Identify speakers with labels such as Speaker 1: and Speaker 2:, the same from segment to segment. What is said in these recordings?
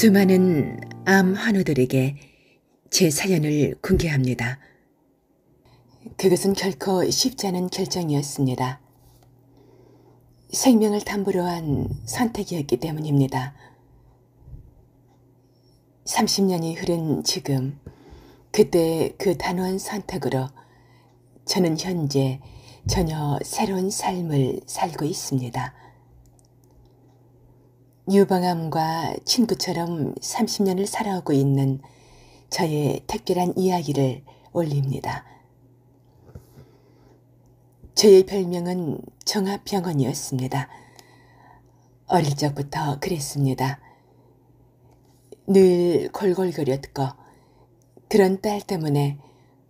Speaker 1: 수많은 암 환우들에게 제 사연을 공개합니다. 그것은 결코 쉽지 않은 결정이었습니다. 생명을 담보로 한 선택이었기 때문입니다. 30년이 흐른 지금, 그때 그 단호한 선택으로 저는 현재 전혀 새로운 삶을 살고 있습니다. 유방암과 친구처럼 30년을 살아오고 있는 저의 특별한 이야기를 올립니다. 저의 별명은 종합병원이었습니다. 어릴 적부터 그랬습니다. 늘 골골거렸고 그런 딸 때문에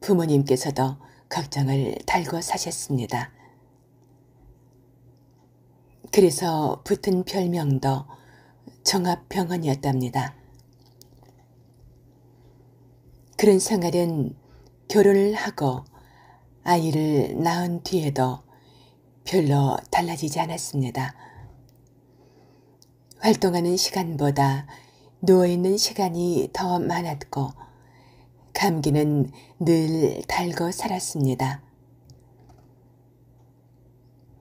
Speaker 1: 부모님께서도 걱정을 달고 사셨습니다. 그래서 붙은 별명도 종합병원이었답니다. 그런 생활은 결혼을 하고 아이를 낳은 뒤에도 별로 달라지지 않았습니다. 활동하는 시간보다 누워있는 시간이 더 많았고 감기는 늘 달고 살았습니다.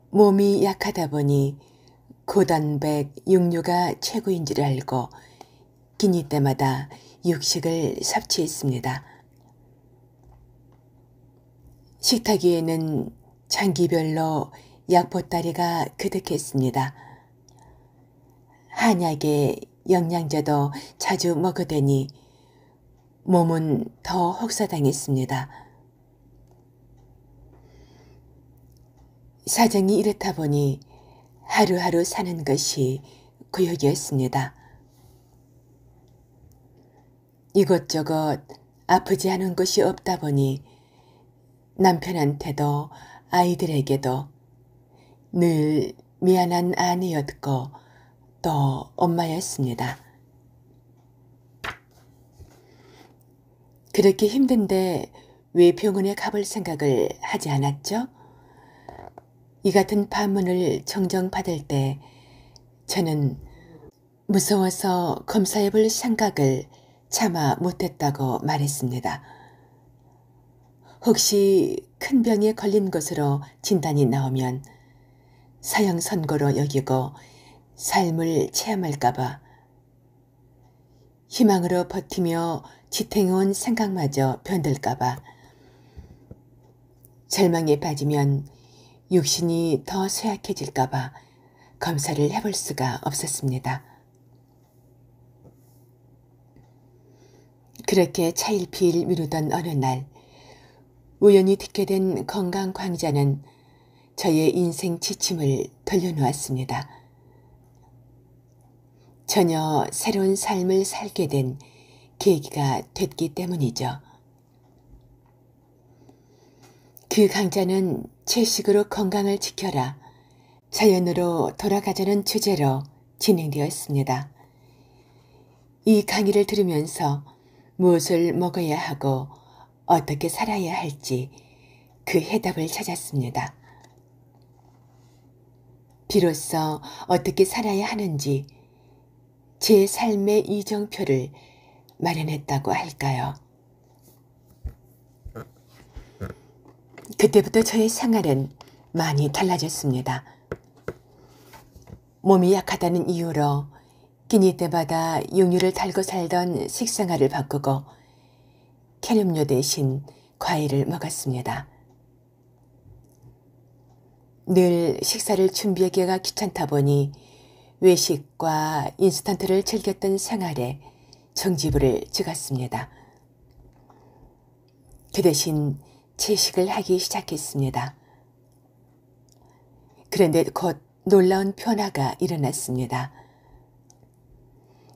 Speaker 1: 몸이 약하다 보니 고단백 육류가 최고인 줄 알고 끼니 때마다 육식을 섭취했습니다. 식탁 위에는 장기별로 약보따리가 그득했습니다. 한약에 영양제도 자주 먹으더니 몸은 더 혹사당했습니다. 사정이 이렇다 보니 하루하루 사는 것이 고역이었습니다. 이것저것 아프지 않은 곳이 없다 보니 남편한테도 아이들에게도 늘 미안한 아내였고 또 엄마였습니다. 그렇게 힘든데 왜 병원에 가볼 생각을 하지 않았죠? 이 같은 반문을 종종 받을 때 저는 무서워서 검사해볼 생각을 차마 못했다고 말했습니다. 혹시 큰 병에 걸린 것으로 진단이 나오면 사형 선고로 여기고 삶을 체험할까봐 희망으로 버티며 지탱해온 생각마저 변들까봐 절망에 빠지면 육신이 더 쇠약해질까봐 검사를 해볼 수가 없었습니다. 그렇게 차일피일 미루던 어느 날 우연히 듣게 된 건강광자는 저의 인생 지침을 돌려놓았습니다. 전혀 새로운 삶을 살게 된 계기가 됐기 때문이죠. 그 강좌는 채식으로 건강을 지켜라, 자연으로 돌아가자는 주제로 진행되었습니다. 이 강의를 들으면서 무엇을 먹어야 하고 어떻게 살아야 할지 그 해답을 찾았습니다. 비로소 어떻게 살아야 하는지 제 삶의 이정표를 마련했다고 할까요? 그때부터 저의 생활은 많이 달라졌습니다. 몸이 약하다는 이유로 끼니 때마다 육류를 달고 살던 식생활을 바꾸고 캔음료 대신 과일을 먹었습니다. 늘 식사를 준비하기가 귀찮다 보니 외식과 인스턴트를 즐겼던 생활에 정지부를 찍었습니다. 그 대신 채식을 하기 시작했습니다. 그런데 곧 놀라운 변화가 일어났습니다.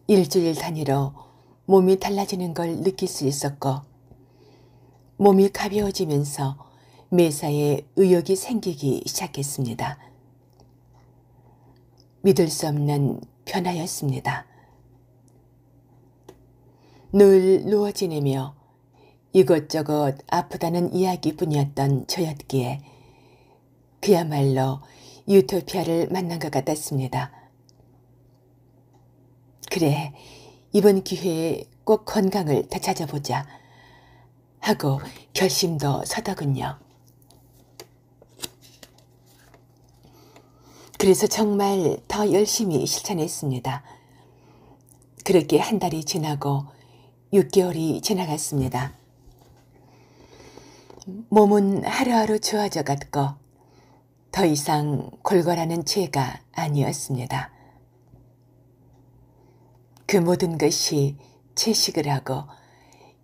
Speaker 1: 일주일 단위로 몸이 달라지는 걸 느낄 수 있었고 몸이 가벼워지면서 매사에 의욕이 생기기 시작했습니다. 믿을 수 없는 변화였습니다. 늘 누워 지내며 이것저것 아프다는 이야기뿐이었던 저였기에 그야말로 유토피아를 만난 것 같았습니다. 그래, 이번 기회에 꼭 건강을 되찾아보자 하고 결심도 서더군요. 그래서 정말 더 열심히 실천했습니다. 그렇게 한 달이 지나고 6개월이 지나갔습니다. 몸은 하루하루 좋아져 갔고 더 이상 골골하는 죄가 아니었습니다. 그 모든 것이 채식을 하고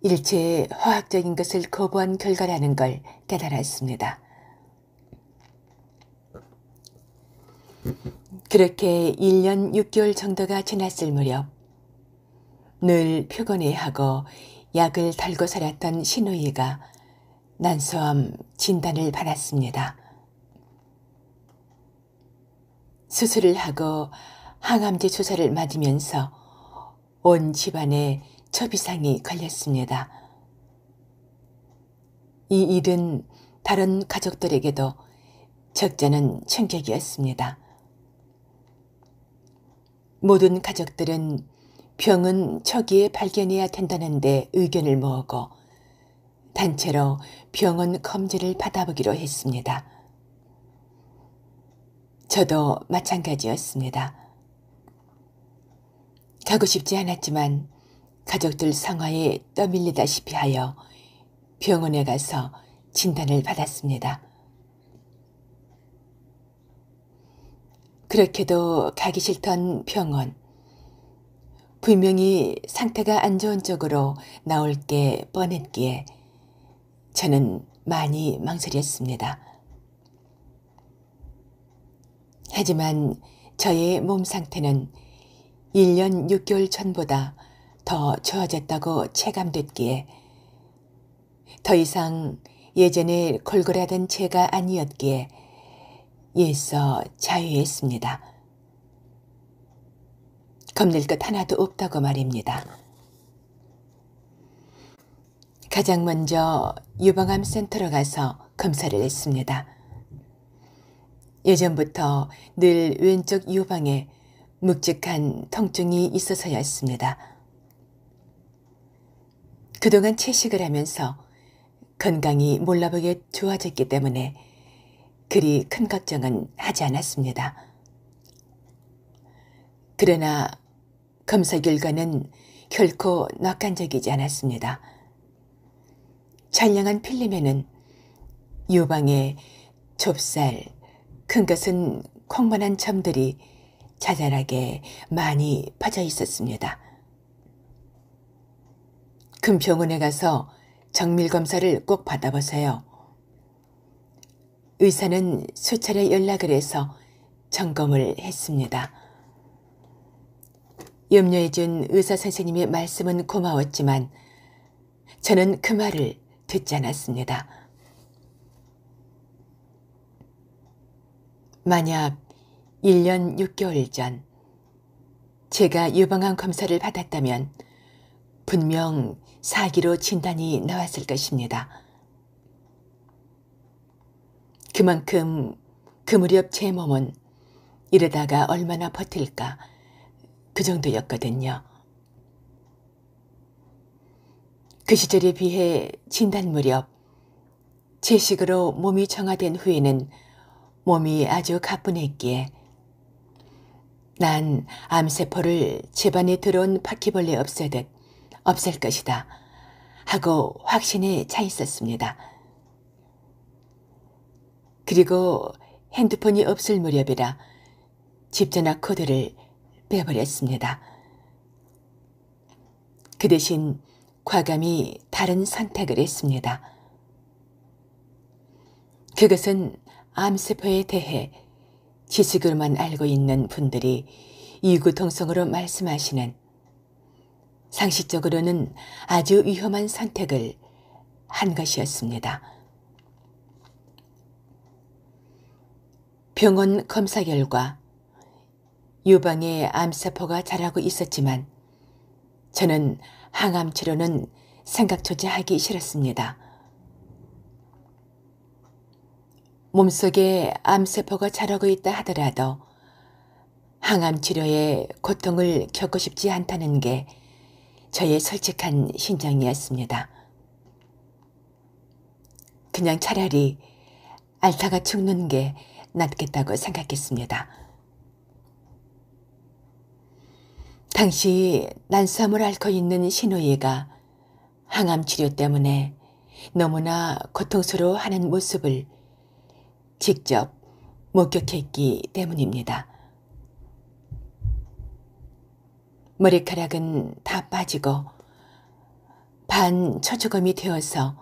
Speaker 1: 일체의 화학적인 것을 거부한 결과라는 걸 깨달았습니다. 그렇게 1년 6개월 정도가 지났을 무렵 늘 피곤해하고 약을 달고 살았던 시누이가 난소암 진단을 받았습니다. 수술을 하고 항암제 주사를 맞으면서 온 집안에 초비상이 걸렸습니다. 이 일은 다른 가족들에게도 적잖은 충격이었습니다. 모든 가족들은 병은 초기에 발견해야 된다는데 의견을 모으고 단체로 병원 검진을 받아보기로 했습니다. 저도 마찬가지였습니다. 가고 싶지 않았지만 가족들 상화에 떠밀리다시피 하여 병원에 가서 진단을 받았습니다. 그렇게도 가기 싫던 병원, 분명히 상태가 안 좋은 쪽으로 나올 게 뻔했기에 저는 많이 망설였습니다. 하지만 저의 몸 상태는 1년 6개월 전보다 더 좋아졌다고 체감됐기에 더 이상 예전에 골골하던 제가 아니었기에 예서 자유했습니다. 겁낼 것 하나도 없다고 말입니다. 가장 먼저 유방암 센터로 가서 검사를 했습니다. 예전부터 늘 왼쪽 유방에 묵직한 통증이 있어서였습니다. 그동안 채식을 하면서 건강이 몰라보게 좋아졌기 때문에 그리 큰 걱정은 하지 않았습니다. 그러나 검사 결과는 결코 낙관적이지 않았습니다. 촬영한 필름에는 유방에 좁쌀, 큰 것은 콩만한 점들이 자잘하게 많이 퍼져 있었습니다. 큰 병원에 가서 정밀 검사를 꼭 받아보세요. 의사는 수차례 연락을 해서 점검을 했습니다. 염려해준 의사 선생님의 말씀은 고마웠지만 저는 그 말을 듣지 않았습니다. 만약 1년 6개월 전 제가 유방암 검사를 받았다면 분명 사기로 진단이 나왔을 것입니다. 그만큼 그 무렵 제 몸은 이러다가 얼마나 버틸까 그 정도였거든요. 그 시절에 비해 진단 무렵 채식으로 몸이 정화된 후에는 몸이 아주 가뿐했기에 난 암세포를 집안에 들어온 바퀴벌레 없애듯 없앨 것이다 하고 확신에 차 있었습니다. 그리고 핸드폰이 없을 무렵이라 집 전화 코드를 빼버렸습니다. 그 대신 과감히 다른 선택을 했습니다. 그것은 암세포에 대해 지식으로만 알고 있는 분들이 이구동성으로 말씀하시는 상식적으로는 아주 위험한 선택을 한 것이었습니다. 병원 검사 결과 유방에 암세포가 자라고 있었지만 저는 항암 치료는 생각조차 하기 싫었습니다. 몸속에 암세포가 자라고 있다 하더라도 항암 치료에 고통을 겪고 싶지 않다는 게 저의 솔직한 심정이었습니다. 그냥 차라리 앓다가 죽는 게 낫겠다고 생각했습니다. 당시 난수암을 앓고 있는 신우이가 항암 치료 때문에 너무나 고통스러워하는 모습을 직접 목격했기 때문입니다. 머리카락은 다 빠지고 반초주검이 되어서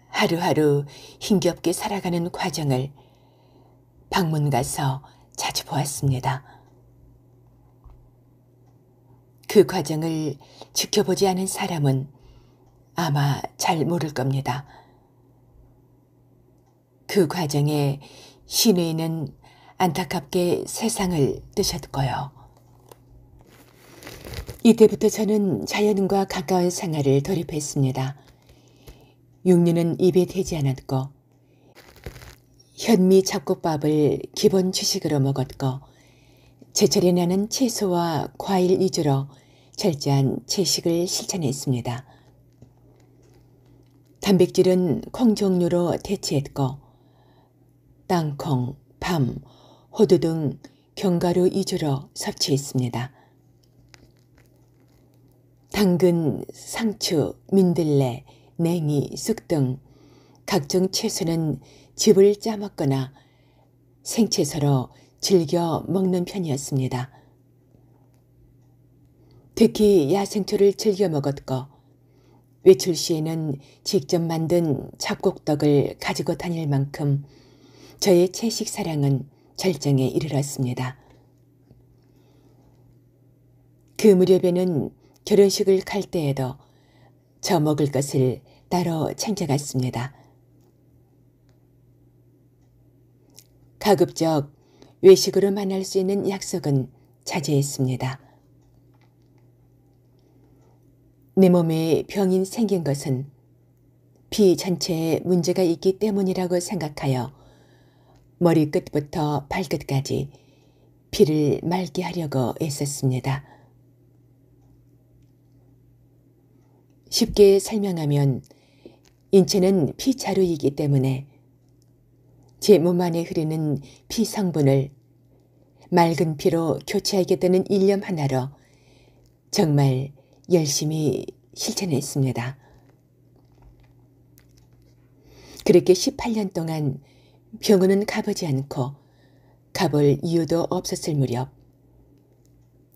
Speaker 1: 하루하루 힘겹게 살아가는 과정을 방문 가서 자주 보았습니다. 그 과정을 지켜보지 않은 사람은 아마 잘 모를 겁니다. 그 과정에 신우이는 안타깝게 세상을 뜨셨고요. 이때부터 저는 자연과 가까운 생활을 돌입했습니다. 육류는 입에 대지 않았고 현미 잡곡밥을 기본 주식으로 먹었고 제철에 나는 채소와 과일 위주로 철저한 채식을 실천했습니다. 단백질은 콩 종류로 대체했고 땅콩, 밤, 호두 등 견과류 위주로 섭취했습니다. 당근, 상추, 민들레, 냉이, 쑥 등 각종 채소는 즙을 짜먹거나 생채소로 즐겨 먹는 편이었습니다. 특히 야생초를 즐겨 먹었고 외출 시에는 직접 만든 잡곡떡을 가지고 다닐 만큼 저의 채식 사랑은 절정에 이르렀습니다. 그 무렵에는 결혼식을 갈 때에도 저 먹을 것을 따로 챙겨갔습니다. 가급적 외식으로 만날 수 있는 약속은 자제했습니다. 내 몸에 병이 생긴 것은 피 전체에 문제가 있기 때문이라고 생각하여 머리끝부터 발끝까지 피를 맑게 하려고 애썼습니다. 쉽게 설명하면 인체는 피자루이기 때문에 제 몸 안에 흐르는 피 성분을 맑은 피로 교체하겠다는 일념 하나로 정말 열심히 실천했습니다. 그렇게 18년 동안 병원은 가보지 않고 가볼 이유도 없었을 무렵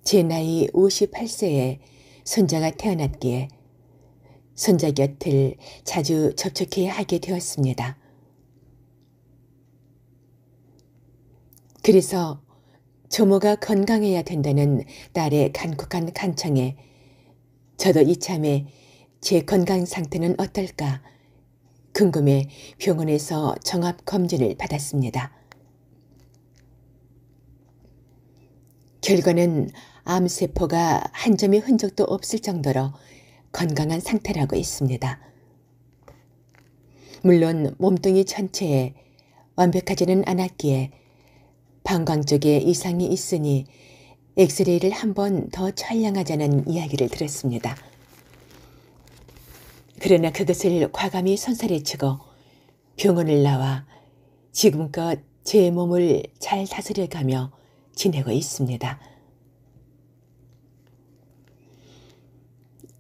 Speaker 1: 제 나이 58세에 손자가 태어났기에 손자 곁을 자주 접촉해야 하게 되었습니다. 그래서 조모가 건강해야 된다는 딸의 간곡한 간청에 저도 이참에 제 건강 상태는 어떨까 궁금해 병원에서 종합검진을 받았습니다. 결과는 암세포가 한 점의 흔적도 없을 정도로 건강한 상태라고 했습니다. 물론 몸뚱이 전체에 완벽하지는 않았기에 방광 쪽에 이상이 있으니 엑스레이를 한 번 더 촬영하자는 이야기를 들었습니다. 그러나 그것을 과감히 손살에치고 병원을 나와 지금껏 제 몸을 잘 다스려가며 지내고 있습니다.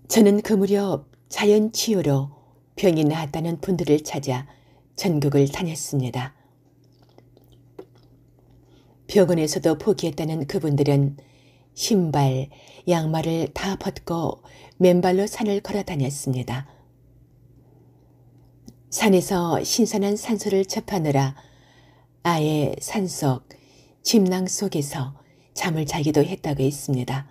Speaker 1: 저는 그 무렵 자연치유로 병이 나았다는 분들을 찾아 전국을 다녔습니다. 병원에서도 포기했다는 그분들은 신발, 양말을 다 벗고 맨발로 산을 걸어 다녔습니다. 산에서 신선한 산소를 접하느라 아예 산속, 침낭 속에서 잠을 자기도 했다고 했습니다.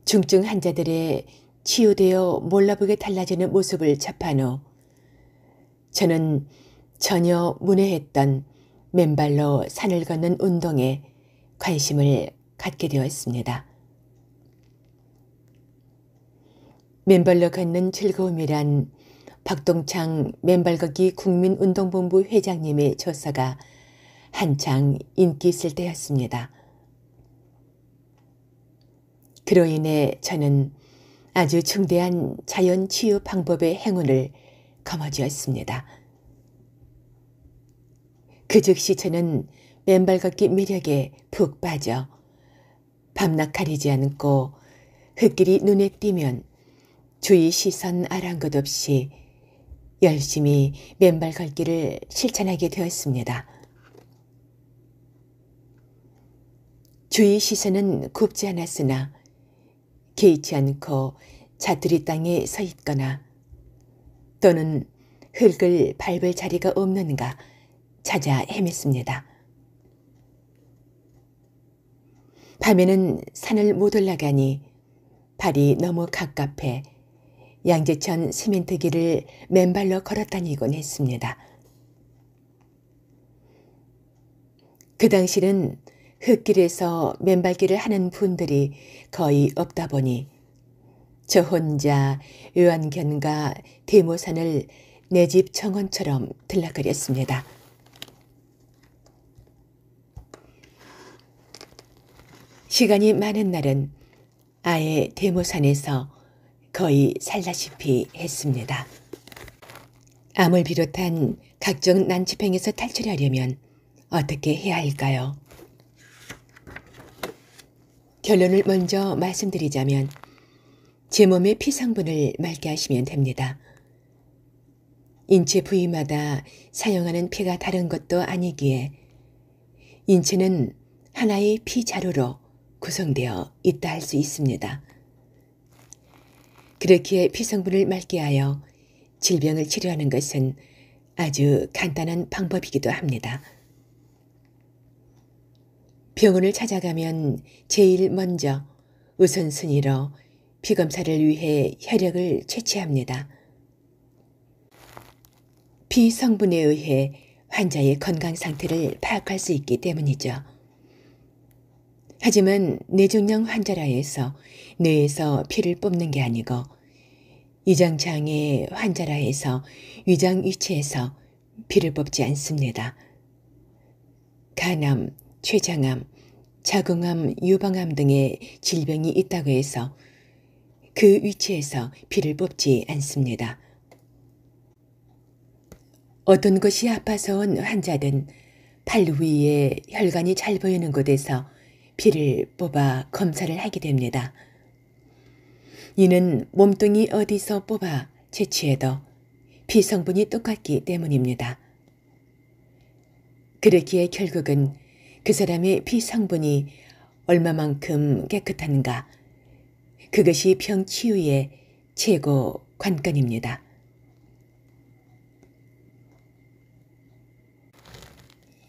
Speaker 1: 중증 환자들의 치유되어 몰라보게 달라지는 모습을 접한 후 저는 전혀 문외했던 맨발로 산을 걷는 운동에 관심을 갖게 되었습니다. 맨발로 걷는 즐거움이란 박동창 맨발걷기 국민운동본부 회장님의 조사가 한창 인기 있을 때였습니다. 그로 인해 저는 아주 중대한 자연 치유 방법의 행운을 거머쥐었습니다. 그 즉시 저는 맨발 걷기 매력에 푹 빠져 밤낮 가리지 않고 흙길이 눈에 띄면 주위 시선 아랑곳 없이 열심히 맨발 걷기를 실천하게 되었습니다. 주위 시선은 굽지 않았으나 개의치 않고 자투리 땅에 서 있거나 또는 흙을 밟을 자리가 없는가 찾아 헤맸습니다. 밤에는 산을 못 올라가니 발이 너무 갑갑해 양재천 시멘트 길을 맨발로 걸어 다니곤 했습니다. 그 당시는 흙길에서 맨발길을 하는 분들이 거의 없다 보니 저 혼자 의완견과 대모산을 내 집 정원처럼 들락거렸습니다. 시간이 많은 날은 아예 대모산에서 거의 살다시피 했습니다. 암을 비롯한 각종 난치병에서 탈출하려면 어떻게 해야 할까요? 결론을 먼저 말씀드리자면 제 몸의 피 성분을 맑게 하시면 됩니다. 인체 부위마다 사용하는 피가 다른 것도 아니기에 인체는 하나의 피 자루로 구성되어 있다 할 수 있습니다. 그렇기에 피 성분을 맑게 하여 질병을 치료하는 것은 아주 간단한 방법이기도 합니다. 병원을 찾아가면 제일 먼저 우선순위로 피검사를 위해 혈액을 채취합니다. 피 성분에 의해 환자의 건강 상태를 파악할 수 있기 때문이죠. 하지만 뇌종양 환자라 해서 뇌에서 피를 뽑는 게 아니고 위장장애 환자라 해서 위장 위치에서 피를 뽑지 않습니다. 간암, 췌장암, 자궁암, 유방암 등의 질병이 있다고 해서 그 위치에서 피를 뽑지 않습니다. 어떤 곳이 아파서 온 환자든 팔 위에 혈관이 잘 보이는 곳에서 피를 뽑아 검사를 하게 됩니다. 이는 몸뚱이 어디서 뽑아 채취해도 피 성분이 똑같기 때문입니다. 그렇기에 결국은 그 사람의 피 성분이 얼마만큼 깨끗한가, 그것이 병 치유의 최고 관건입니다.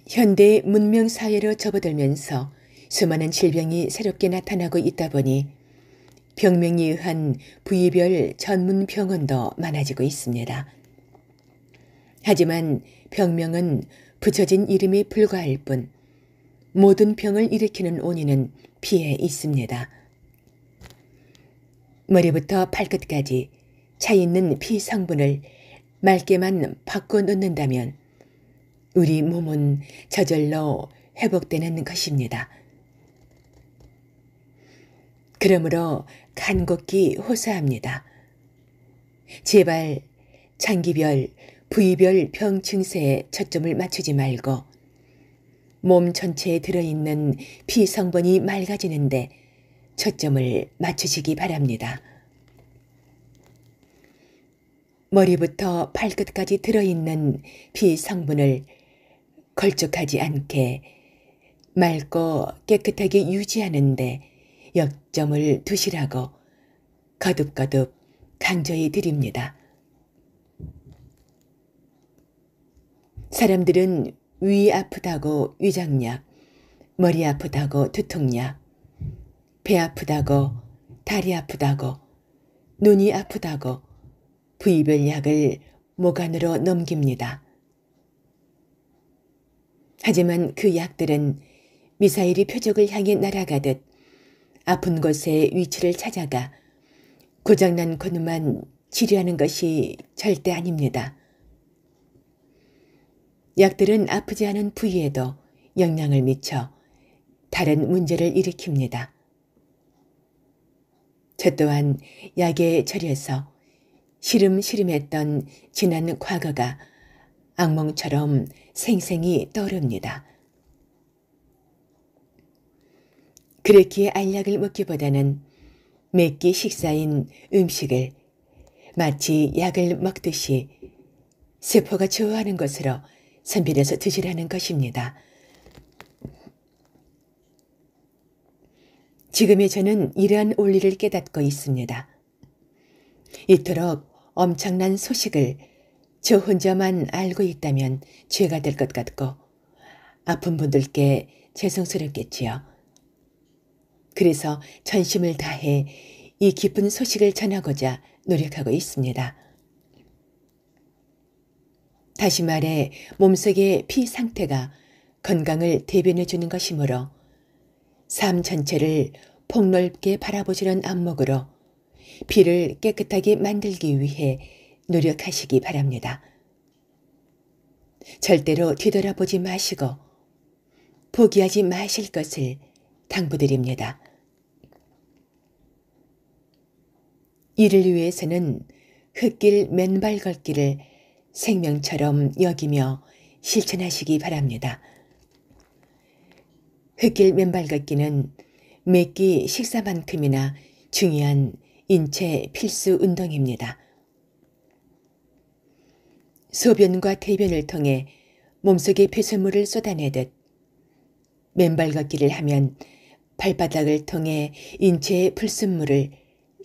Speaker 1: 현대 문명 사회로 접어들면서 수많은 질병이 새롭게 나타나고 있다 보니 병명에 의한 부위별 전문 병원도 많아지고 있습니다. 하지만 병명은 붙여진 이름에 불과할 뿐 모든 병을 일으키는 원인은 피에 있습니다. 머리부터 발끝까지 차있는 피 성분을 맑게만 바꿔놓는다면 우리 몸은 저절로 회복되는 것입니다. 그러므로 간곡히 호소합니다. 제발 장기별, 부위별 병 증세에 초점을 맞추지 말고 몸 전체에 들어있는 피 성분이 맑아지는데 초점을 맞추시기 바랍니다. 머리부터 발끝까지 들어있는 피 성분을 걸쭉하지 않게 맑고 깨끗하게 유지하는데 역점을 두시라고 거듭거듭 강조해 드립니다. 사람들은 위 아프다고 위장약, 머리 아프다고 두통약, 배 아프다고 다리 아프다고 눈이 아프다고 부위별 약을 목 안으로 넘깁니다. 하지만 그 약들은 미사일이 표적을 향해 날아가듯 아픈 곳의 위치를 찾아가 고장난 곳만 치료하는 것이 절대 아닙니다. 약들은 아프지 않은 부위에도 영향을 미쳐 다른 문제를 일으킵니다. 저 또한 약에 절여서 시름시름했던 지난 과거가 악몽처럼 생생히 떠오릅니다. 그렇기에 알약을 먹기보다는 매끼 식사인 음식을 마치 약을 먹듯이 세포가 좋아하는 것으로 선별해서 드시라는 것입니다. 지금의 저는 이러한 원리를 깨닫고 있습니다. 이토록 엄청난 소식을 저 혼자만 알고 있다면 죄가 될 것 같고 아픈 분들께 죄송스럽겠지요. 그래서 전심을 다해 이 기쁜 소식을 전하고자 노력하고 있습니다. 다시 말해 몸속의 피 상태가 건강을 대변해 주는 것이므로 삶 전체를 폭넓게 바라보시는 안목으로 피를 깨끗하게 만들기 위해 노력하시기 바랍니다. 절대로 뒤돌아보지 마시고 포기하지 마실 것을 당부드립니다. 이를 위해서는 흙길 맨발 걷기를 생명처럼 여기며 실천하시기 바랍니다. 흙길 맨발 걷기는 매끼 식사만큼이나 중요한 인체 필수 운동입니다. 소변과 대변을 통해 몸속의 폐쇄물을 쏟아내듯 맨발 걷기를 하면 발바닥을 통해 인체의 불순물을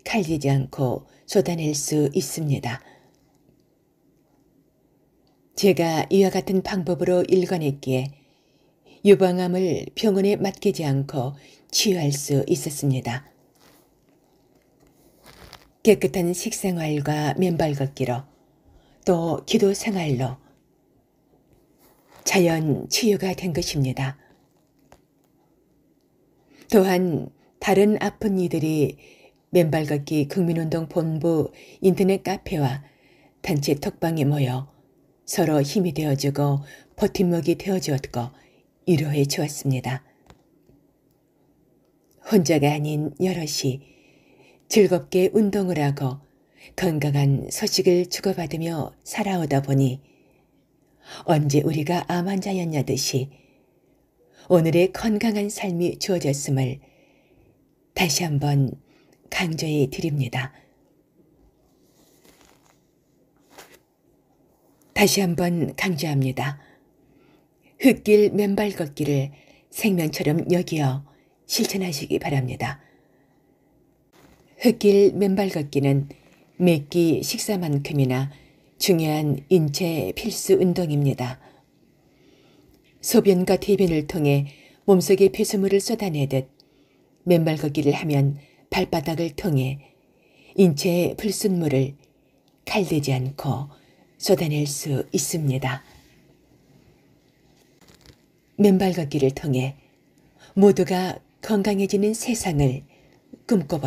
Speaker 1: 칼리지 않고 쏟아낼 수 있습니다. 제가 이와 같은 방법으로 읽어냈기에 유방암을 병원에 맡기지 않고 치유할 수 있었습니다. 깨끗한 식생활과 맨발 걷기로 또 기도 생활로 자연 치유가 된 것입니다. 또한 다른 아픈 이들이 맨발 걷기 국민운동 본부 인터넷 카페와 단체 톡방에 모여 서로 힘이 되어주고 버팀목이 되어주었고 위로해 주었습니다. 혼자가 아닌 여럿이 즐겁게 운동을 하고 건강한 소식을 주고받으며 살아오다 보니 언제 우리가 암 환자였냐듯이 오늘의 건강한 삶이 주어졌음을 다시 한번 강조해 드립니다. 다시 한번 강조합니다. 흙길 맨발 걷기를 생명처럼 여기어 실천하시기 바랍니다. 흙길 맨발 걷기는 매끼 식사만큼이나 중요한 인체 필수 운동입니다. 소변과 대변을 통해 몸속의 폐수물을 쏟아내듯 맨발 걷기를 하면 발바닥을 통해 인체의 불순물을 칼대지 않고 쏟아낼 수 있습니다. 맨발 걷기를 통해 모두가 건강해지는 세상을 꿈꿔봐